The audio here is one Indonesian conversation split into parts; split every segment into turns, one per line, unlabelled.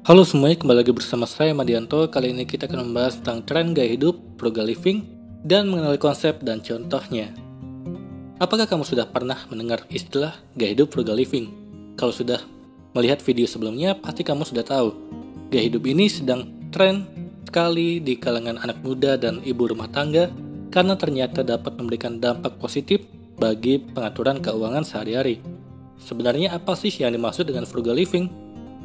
Halo semuanya, kembali lagi bersama saya Madianto. Kali ini kita akan membahas tentang tren gaya hidup, frugal living, dan mengenali konsep dan contohnya. Apakah kamu sudah pernah mendengar istilah gaya hidup frugal living? Kalau sudah melihat video sebelumnya, pasti kamu sudah tahu. Gaya hidup ini sedang tren sekali di kalangan anak muda dan ibu rumah tangga karena ternyata dapat memberikan dampak positif bagi pengaturan keuangan sehari-hari. Sebenarnya apa sih yang dimaksud dengan frugal living?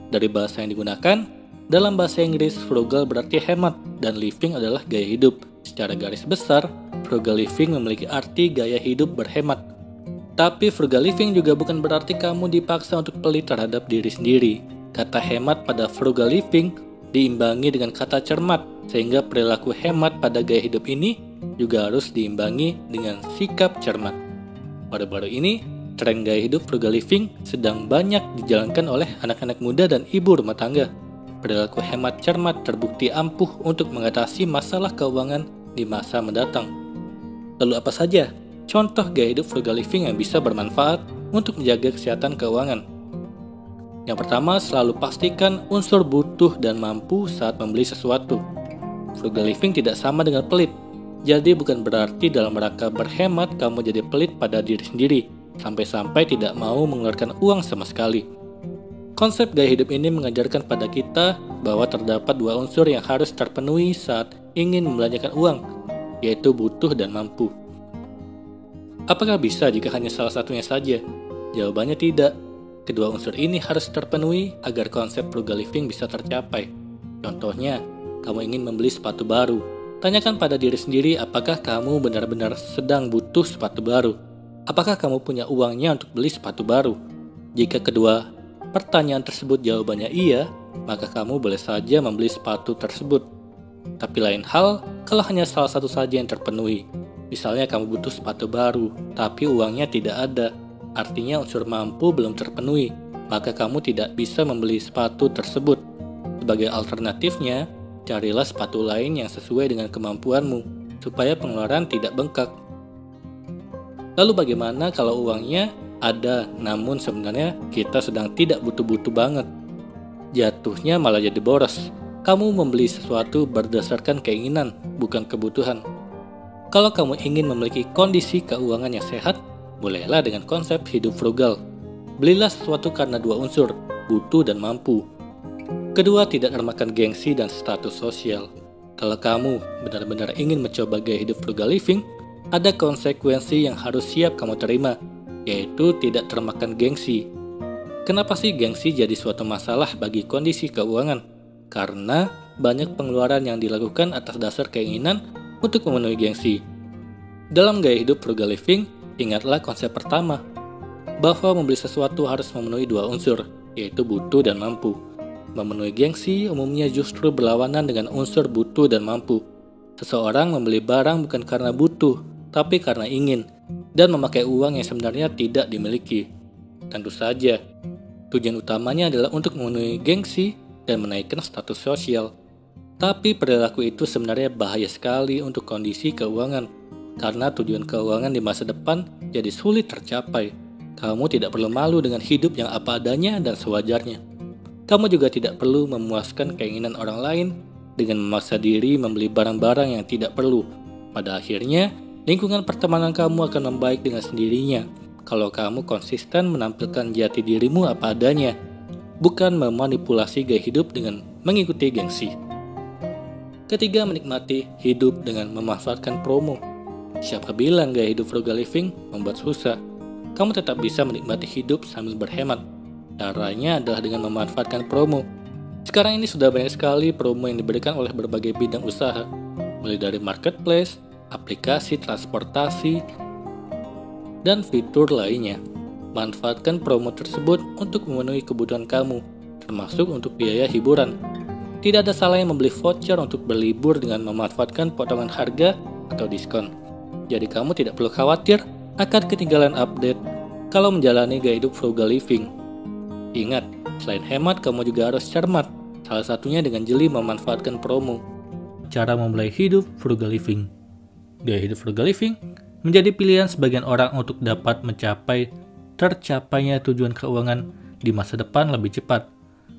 Dari bahasa yang digunakan, dalam bahasa Inggris, frugal berarti hemat dan living adalah gaya hidup. Secara garis besar, frugal living memiliki arti gaya hidup berhemat. Tapi frugal living juga bukan berarti kamu dipaksa untuk pelit terhadap diri sendiri. Kata hemat pada frugal living diimbangi dengan kata cermat, sehingga perilaku hemat pada gaya hidup ini juga harus diimbangi dengan sikap cermat. Baru-baru ini, tren gaya hidup frugal living sedang banyak dijalankan oleh anak-anak muda dan ibu rumah tangga. Perilaku hemat cermat terbukti ampuh untuk mengatasi masalah keuangan di masa mendatang. Lalu apa saja contoh gaya hidup frugal living yang bisa bermanfaat untuk menjaga kesehatan keuangan? Yang pertama, selalu pastikan unsur butuh dan mampu saat membeli sesuatu. Frugal living tidak sama dengan pelit. Jadi bukan berarti dalam rangka berhemat kamu jadi pelit pada diri sendiri, sampai-sampai tidak mau mengeluarkan uang sama sekali. Konsep gaya hidup ini mengajarkan pada kita bahwa terdapat dua unsur yang harus terpenuhi saat ingin membelanjakan uang, yaitu butuh dan mampu. Apakah bisa jika hanya salah satunya saja? Jawabannya tidak. Kedua unsur ini harus terpenuhi agar konsep frugal living bisa tercapai. Contohnya, kamu ingin membeli sepatu baru. Tanyakan pada diri sendiri apakah kamu benar-benar sedang butuh sepatu baru. Apakah kamu punya uangnya untuk beli sepatu baru? Jika kedua pertanyaan tersebut jawabannya iya, maka kamu boleh saja membeli sepatu tersebut. Tapi lain hal kalau hanya salah satu saja yang terpenuhi. Misalnya kamu butuh sepatu baru, tapi uangnya tidak ada. Artinya unsur mampu belum terpenuhi, maka kamu tidak bisa membeli sepatu tersebut. Sebagai alternatifnya, carilah sepatu lain yang sesuai dengan kemampuanmu, supaya pengeluaran tidak bengkak. Lalu bagaimana kalau uangnya ada, namun sebenarnya kita sedang tidak butuh-butuh banget? Jatuhnya malah jadi boros. Kamu membeli sesuatu berdasarkan keinginan, bukan kebutuhan. Kalau kamu ingin memiliki kondisi keuangan yang sehat, bolehlah dengan konsep hidup frugal. Belilah sesuatu karena dua unsur, butuh dan mampu. Kedua tidak termakan gengsi dan status sosial. Kalau kamu benar-benar ingin mencoba gaya hidup frugal living, ada konsekuensi yang harus siap kamu terima, yaitu tidak termakan gengsi. Kenapa sih gengsi jadi suatu masalah bagi kondisi keuangan? Karena banyak pengeluaran yang dilakukan atas dasar keinginan untuk memenuhi gengsi. Dalam gaya hidup frugal living, ingatlah konsep pertama, bahwa membeli sesuatu harus memenuhi dua unsur, yaitu butuh dan mampu. Memenuhi gengsi umumnya justru berlawanan dengan unsur butuh dan mampu. Seseorang membeli barang bukan karena butuh, tapi karena ingin, dan memakai uang yang sebenarnya tidak dimiliki. Tentu saja, tujuan utamanya adalah untuk memenuhi gengsi dan menaikkan status sosial. Tapi perilaku itu sebenarnya bahaya sekali untuk kondisi keuangan, karena tujuan keuangan di masa depan jadi sulit tercapai. Kamu tidak perlu malu dengan hidup yang apa adanya dan sewajarnya. Kamu juga tidak perlu memuaskan keinginan orang lain dengan memaksa diri membeli barang-barang yang tidak perlu. Pada akhirnya, lingkungan pertemanan kamu akan membaik dengan sendirinya kalau kamu konsisten menampilkan jati dirimu apa adanya, bukan memanipulasi gaya hidup dengan mengikuti gengsi. Ketiga, menikmati hidup dengan memanfaatkan promo. Siapa bilang gaya hidup frugal living membuat susah? Kamu tetap bisa menikmati hidup sambil berhemat. Caranya adalah dengan memanfaatkan promo. Sekarang ini sudah banyak sekali promo yang diberikan oleh berbagai bidang usaha, mulai dari marketplace, aplikasi transportasi, dan fitur lainnya. Manfaatkan promo tersebut untuk memenuhi kebutuhan kamu, termasuk untuk biaya hiburan. Tidak ada salahnya membeli voucher untuk berlibur dengan memanfaatkan potongan harga atau diskon. Jadi kamu tidak perlu khawatir akan ketinggalan update kalau menjalani gaya hidup frugal living. Ingat, selain hemat kamu juga harus cermat, salah satunya dengan jeli memanfaatkan promo. Cara memulai hidup frugal living. Gaya hidup frugal living menjadi pilihan sebagian orang untuk dapat tercapainya tujuan keuangan di masa depan lebih cepat.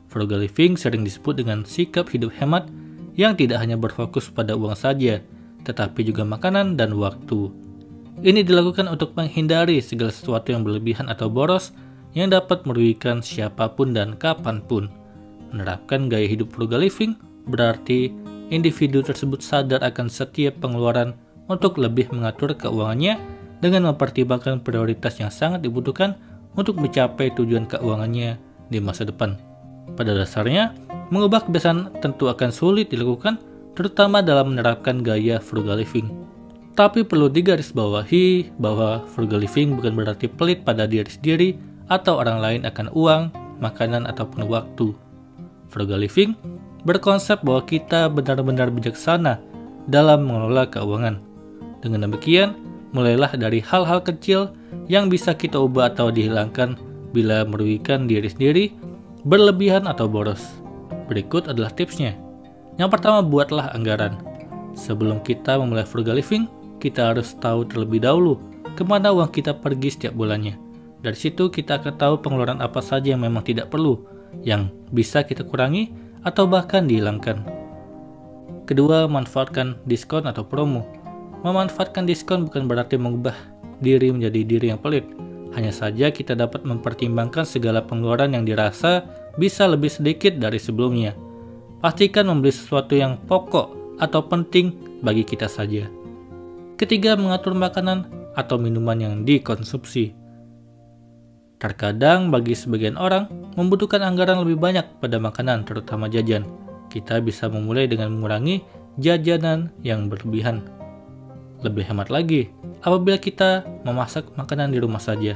Frugal living sering disebut dengan sikap hidup hemat yang tidak hanya berfokus pada uang saja, tetapi juga makanan dan waktu. Ini dilakukan untuk menghindari segala sesuatu yang berlebihan atau boros yang dapat merugikan siapapun dan kapanpun. Menerapkan gaya hidup frugal living berarti individu tersebut sadar akan setiap pengeluaran untuk lebih mengatur keuangannya dengan mempertimbangkan prioritas yang sangat dibutuhkan untuk mencapai tujuan keuangannya di masa depan. Pada dasarnya, mengubah kebiasaan tentu akan sulit dilakukan, terutama dalam menerapkan gaya frugal living. Tapi perlu digarisbawahi bahwa frugal living bukan berarti pelit pada diri sendiri atau orang lain akan uang, makanan, ataupun waktu. Frugal living berkonsep bahwa kita benar-benar bijaksana dalam mengelola keuangan. Dengan demikian, mulailah dari hal-hal kecil yang bisa kita ubah atau dihilangkan bila merugikan diri sendiri, berlebihan atau boros. Berikut adalah tipsnya. Yang pertama, buatlah anggaran. Sebelum kita memulai frugal living, kita harus tahu terlebih dahulu kemana uang kita pergi setiap bulannya. Dari situ kita akan tahu pengeluaran apa saja yang memang tidak perlu, yang bisa kita kurangi atau bahkan dihilangkan. Kedua, manfaatkan diskon atau promo. Memanfaatkan diskon bukan berarti mengubah diri menjadi diri yang pelit. Hanya saja kita dapat mempertimbangkan segala pengeluaran yang dirasa bisa lebih sedikit dari sebelumnya. Pastikan membeli sesuatu yang pokok atau penting bagi kita saja. Ketiga, mengatur makanan atau minuman yang dikonsumsi. Terkadang bagi sebagian orang, membutuhkan anggaran lebih banyak pada makanan, terutama jajan. Kita bisa memulai dengan mengurangi jajanan yang berlebihan. Lebih hemat lagi, apabila kita memasak makanan di rumah saja.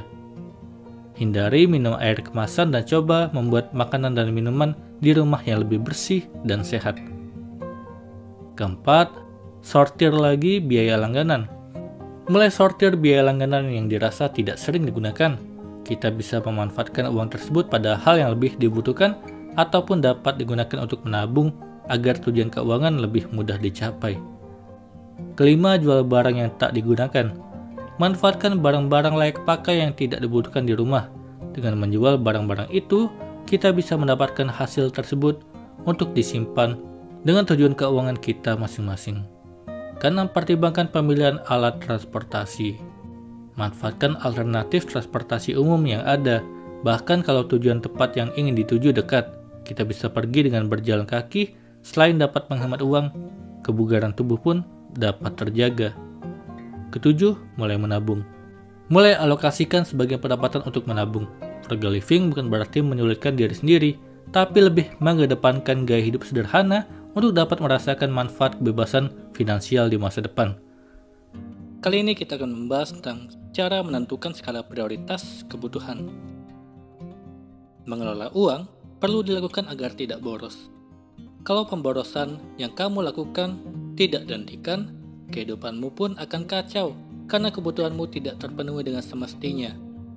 Hindari minum air kemasan dan coba membuat makanan dan minuman di rumah yang lebih bersih dan sehat. Keempat, sortir lagi biaya langganan. Mulai sortir biaya langganan yang dirasa tidak sering digunakan. Kita bisa memanfaatkan uang tersebut pada hal yang lebih dibutuhkan ataupun dapat digunakan untuk menabung agar tujuan keuangan lebih mudah dicapai. Kelima, jual barang yang tak digunakan. Manfaatkan barang-barang layak pakai yang tidak dibutuhkan di rumah. Dengan menjual barang-barang itu, kita bisa mendapatkan hasil tersebut untuk disimpan dengan tujuan keuangan kita masing-masing. Karena mempertimbangkan pemilihan alat transportasi. Manfaatkan alternatif transportasi umum yang ada. Bahkan kalau tujuan tempat yang ingin dituju dekat, kita bisa pergi dengan berjalan kaki. Selain dapat menghemat uang, kebugaran tubuh pun dapat terjaga. Ketujuh, mulai menabung. Mulai alokasikan sebagian pendapatan untuk menabung. Frugal living bukan berarti menyulitkan diri sendiri, tapi lebih mengedepankan gaya hidup sederhana untuk dapat merasakan manfaat kebebasan finansial di masa depan. Kali ini kita akan membahas tentang cara menentukan skala prioritas kebutuhan. Mengelola uang perlu dilakukan agar tidak boros. Kalau pemborosan yang kamu lakukan tidak dihentikan, kehidupanmu pun akan kacau karena kebutuhanmu tidak terpenuhi dengan semestinya.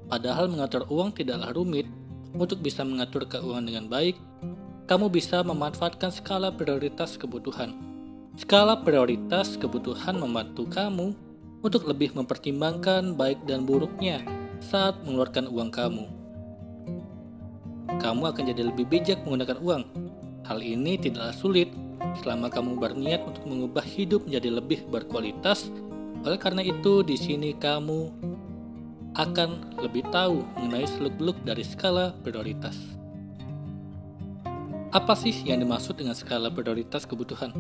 Padahal mengatur uang tidaklah rumit. Untuk bisa mengatur keuangan dengan baik, kamu bisa memanfaatkan skala prioritas kebutuhan. Skala prioritas kebutuhan membantu kamu untuk lebih mempertimbangkan baik dan buruknya saat mengeluarkan uang kamu. Kamu akan jadi lebih bijak menggunakan uang. Hal ini tidaklah sulit selama kamu berniat untuk mengubah hidup menjadi lebih berkualitas. Oleh karena itu, di sini kamu akan lebih tahu mengenai seluk-beluk dari skala prioritas. Apa sih yang dimaksud dengan skala prioritas kebutuhan?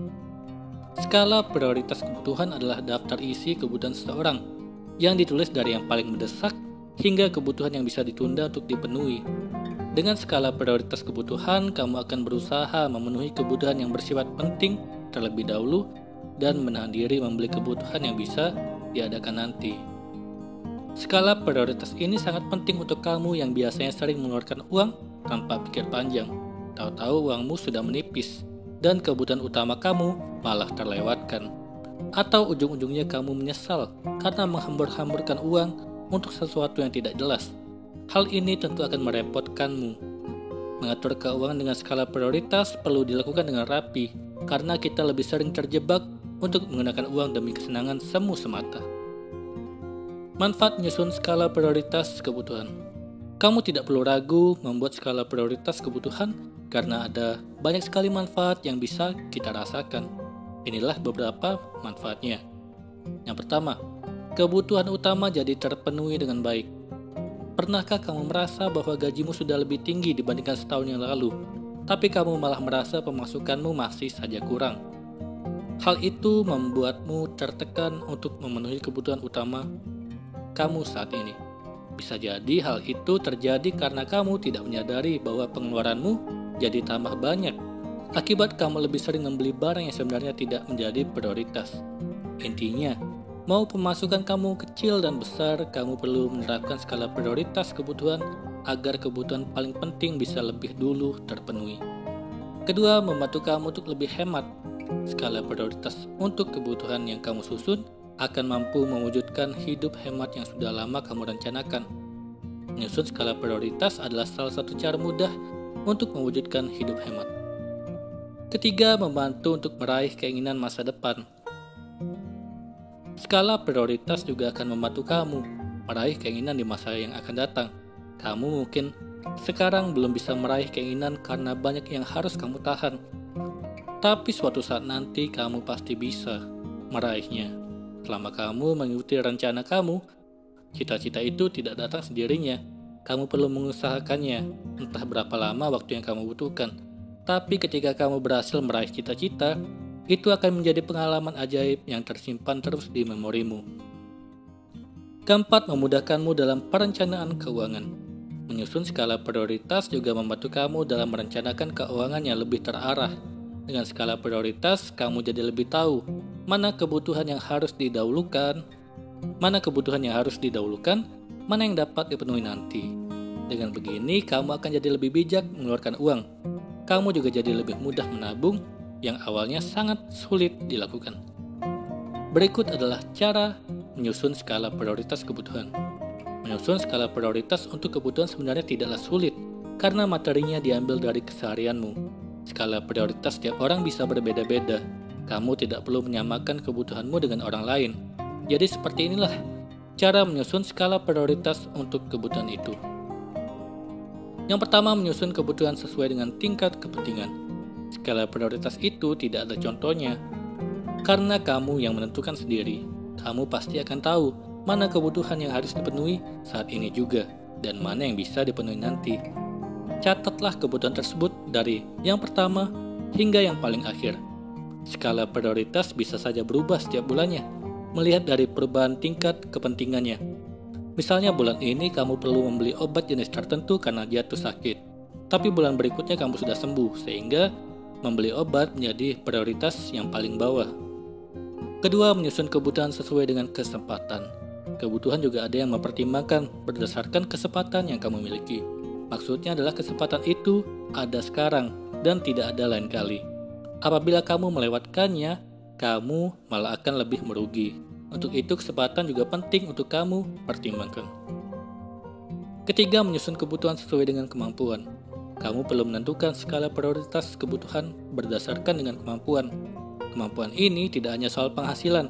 Skala prioritas kebutuhan adalah daftar isi kebutuhan seseorang yang ditulis dari yang paling mendesak hingga kebutuhan yang bisa ditunda untuk dipenuhi. Dengan skala prioritas kebutuhan, kamu akan berusaha memenuhi kebutuhan yang bersifat penting terlebih dahulu dan menahan diri membeli kebutuhan yang bisa diadakan nanti. Skala prioritas ini sangat penting untuk kamu yang biasanya sering mengeluarkan uang tanpa pikir panjang. Tahu-tahu uangmu sudah menipis dan kebutuhan utama kamu malah terlewatkan. Atau ujung-ujungnya kamu menyesal karena menghambur-hamburkan uang untuk sesuatu yang tidak jelas. Hal ini tentu akan merepotkanmu. Mengatur keuangan dengan skala prioritas perlu dilakukan dengan rapi, karena kita lebih sering terjebak untuk menggunakan uang demi kesenangan semu semata. Manfaat menyusun skala prioritas kebutuhan. Kamu tidak perlu ragu membuat skala prioritas kebutuhan karena ada banyak sekali manfaat yang bisa kita rasakan. Inilah beberapa manfaatnya. Yang pertama, kebutuhan utama jadi terpenuhi dengan baik. Pernahkah kamu merasa bahwa gajimu sudah lebih tinggi dibandingkan setahun yang lalu, tapi kamu malah merasa pemasukanmu masih saja kurang? Hal itu membuatmu tertekan untuk memenuhi kebutuhan utama kamu saat ini. Bisa jadi hal itu terjadi karena kamu tidak menyadari bahwa pengeluaranmu jadi tambah banyak. Akibat kamu lebih sering membeli barang yang sebenarnya tidak menjadi prioritas. Intinya, mau pemasukan kamu kecil dan besar, kamu perlu menerapkan skala prioritas kebutuhan agar kebutuhan paling penting bisa lebih dulu terpenuhi. Kedua, membantu kamu untuk lebih hemat. Skala prioritas untuk kebutuhan yang kamu susun akan mampu mewujudkan hidup hemat yang sudah lama kamu rencanakan. Menyusun skala prioritas adalah salah satu cara mudah untuk mewujudkan hidup hemat. Ketiga, membantu untuk meraih keinginan masa depan. Skala prioritas juga akan membantu kamu meraih keinginan di masa yang akan datang. Kamu mungkin sekarang belum bisa meraih keinginan karena banyak yang harus kamu tahan. Tapi suatu saat nanti kamu pasti bisa meraihnya. Selama kamu mengikuti rencana kamu, cita-cita itu tidak datang sendirinya. Kamu perlu mengusahakannya, entah berapa lama waktu yang kamu butuhkan. Tapi ketika kamu berhasil meraih cita-cita, itu akan menjadi pengalaman ajaib yang tersimpan terus di memorimu. Keempat, memudahkanmu dalam perencanaan keuangan. Menyusun skala prioritas juga membantu kamu dalam merencanakan keuangan yang lebih terarah. Dengan skala prioritas, kamu jadi lebih tahu mana kebutuhan yang harus didahulukan, mana yang dapat dipenuhi nanti. Dengan begini, kamu akan jadi lebih bijak mengeluarkan uang. Kamu juga jadi lebih mudah menabung yang awalnya sangat sulit dilakukan. Berikut adalah cara menyusun skala prioritas kebutuhan. Menyusun skala prioritas untuk kebutuhan sebenarnya tidaklah sulit karena materinya diambil dari keseharianmu. Skala prioritas setiap orang bisa berbeda-beda. Kamu tidak perlu menyamakan kebutuhanmu dengan orang lain. Jadi seperti inilah cara menyusun skala prioritas untuk kebutuhan itu. Yang pertama, menyusun kebutuhan sesuai dengan tingkat kepentingan. Skala prioritas itu tidak ada contohnya. Karena kamu yang menentukan sendiri, kamu pasti akan tahu mana kebutuhan yang harus dipenuhi saat ini juga, dan mana yang bisa dipenuhi nanti. Catatlah kebutuhan tersebut dari yang pertama hingga yang paling akhir. Skala prioritas bisa saja berubah setiap bulannya, melihat dari perubahan tingkat kepentingannya. Misalnya bulan ini kamu perlu membeli obat jenis tertentu karena jatuh sakit. Tapi bulan berikutnya kamu sudah sembuh, sehingga membeli obat menjadi prioritas yang paling bawah. Kedua, menyusun kebutuhan sesuai dengan kesempatan. Kebutuhan juga ada yang mempertimbangkan berdasarkan kesempatan yang kamu miliki. Maksudnya adalah kesempatan itu ada sekarang dan tidak ada lain kali. Apabila kamu melewatkannya, kamu malah akan lebih merugi. Untuk itu kesempatan juga penting untuk kamu pertimbangkan. Ketiga, menyusun kebutuhan sesuai dengan kemampuan. Kamu perlu menentukan skala prioritas kebutuhan berdasarkan dengan kemampuan. Kemampuan ini tidak hanya soal penghasilan,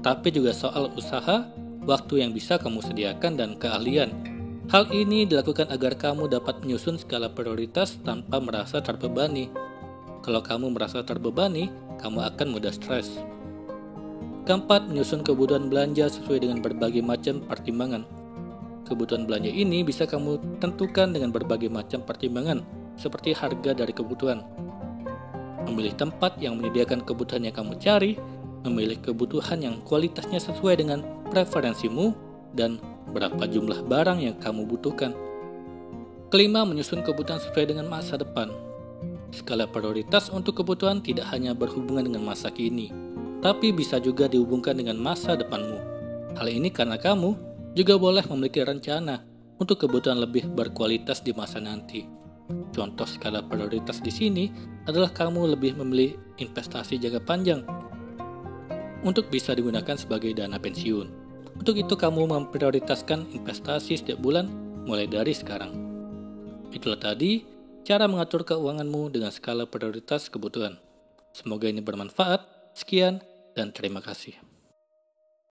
tapi juga soal usaha, waktu yang bisa kamu sediakan, dan keahlian. Hal ini dilakukan agar kamu dapat menyusun skala prioritas tanpa merasa terbebani. Kalau kamu merasa terbebani, kamu akan mudah stres. Keempat, menyusun kebutuhan belanja sesuai dengan berbagai macam pertimbangan. Kebutuhan belanja ini bisa kamu tentukan dengan berbagai macam pertimbangan, seperti harga dari kebutuhan, memilih tempat yang menyediakan kebutuhan yang kamu cari, memilih kebutuhan yang kualitasnya sesuai dengan preferensimu, dan berapa jumlah barang yang kamu butuhkan. Kelima, menyusun kebutuhan sesuai dengan masa depan. Skala prioritas untuk kebutuhan tidak hanya berhubungan dengan masa kini, tapi bisa juga dihubungkan dengan masa depanmu. Hal ini karena kamu juga boleh memiliki rencana untuk kebutuhan lebih berkualitas di masa nanti. Contoh skala prioritas di sini adalah kamu lebih memilih investasi jangka panjang untuk bisa digunakan sebagai dana pensiun. Untuk itu kamu memprioritaskan investasi setiap bulan mulai dari sekarang. Itulah tadi cara mengatur keuanganmu dengan skala prioritas kebutuhan. Semoga ini bermanfaat. Sekian dan terima kasih.